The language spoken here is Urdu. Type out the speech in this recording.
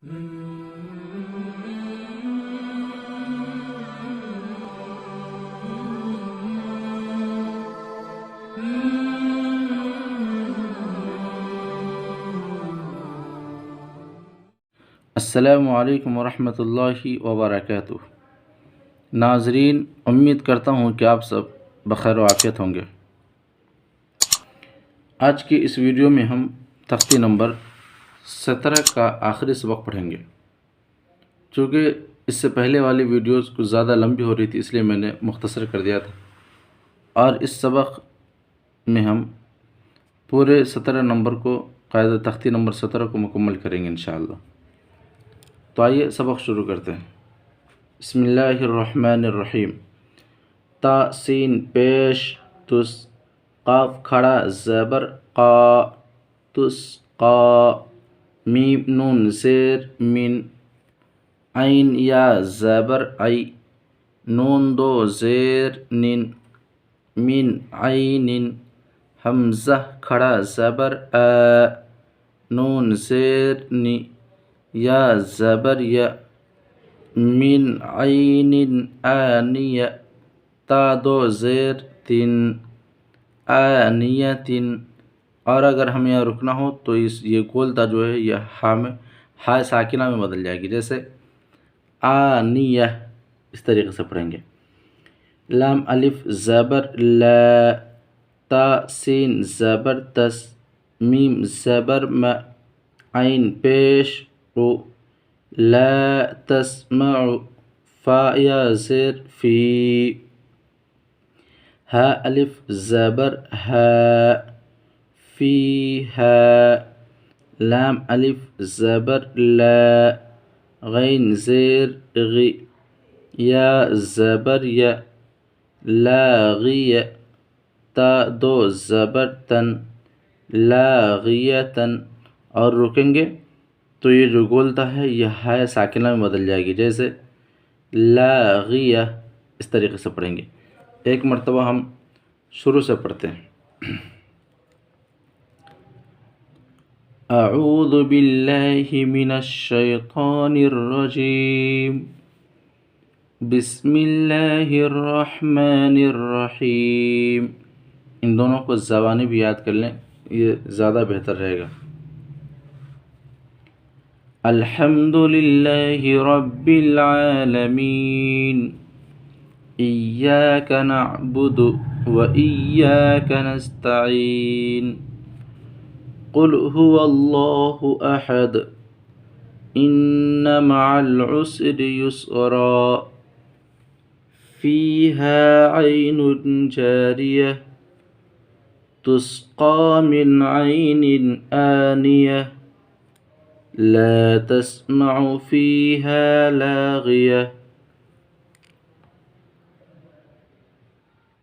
السلام علیکم ورحمۃ اللہ وبرکاتہ۔ ناظرین، امید کرتا ہوں کہ آپ سب بخیر و عافیت ہوں گے۔ آج کی اس ویڈیو میں ہم تختی نمبر 17 کا آخری سبق پڑھیں گے۔ چونکہ اس سے پہلے والی ویڈیوز کچھ زیادہ لمبی ہو رہی تھی، اس لیے میں نے مختصر کر دیا تھا، اور اس سبق میں ہم پورے 17 نمبر کو، قاعدہ تختی نمبر 17 کو مکمل کریں گے انشاءاللہ۔ تو آئیے سبق شروع کرتے ہیں۔ بسم اللہ الرحمن الرحیم۔ تا سین پیش تس، قاف کھڑا زبر قا تس قا، میم نون زیر من، عین یا زبر عی، نون دو زیر نن، من عین، حمزہ کھڑا زبر آ، نون زیر نی، یا زبر یا، من عین آنیہ، تا دو زیر تن، آنیۃ۔ اور اگر ہمیں یہاں رکنا ہو تو یہ گول تا جو ہے یہ ہا ساکنہ میں بدل جائے گی، جیسے آنیہ، اس طریقے سے پڑھیں گے۔ لام الف زبر لا، تا سین زبر تس، میم زبر ما، عین پیش او، لا تسمع، فا یا زیر فی، ہا الف زبر ہا، فی ہا، لام الف زبر لا، غین زیر غی، یا زبر یا، لاغیہ، تا دو زبر تن، لاغیتن۔ اور رکیں گے تو یہ جو گولتا ہے یہ ہائے ساکنہ میں بدل جائے گی، جیسے لاغیہ، اس طریقے سے پڑھیں گے۔ ایک مرتبہ ہم شروع سے پڑھتے ہیں۔ اعوذ باللہ من الشیطان الرجیم، بسم اللہ الرحمن الرحیم۔ ان دونوں کو زبانی بھی یاد کر لیں، یہ زیادہ بہتر رہے گا۔ الحمد للہ رب العالمین، ایاک نعبد و ایاک نستعین، قل هو اللہ احد، ان مع العسر یسرا، فیہا عین جاریہ، تسقى من عين آنية، لا تسمع فيها لاغية،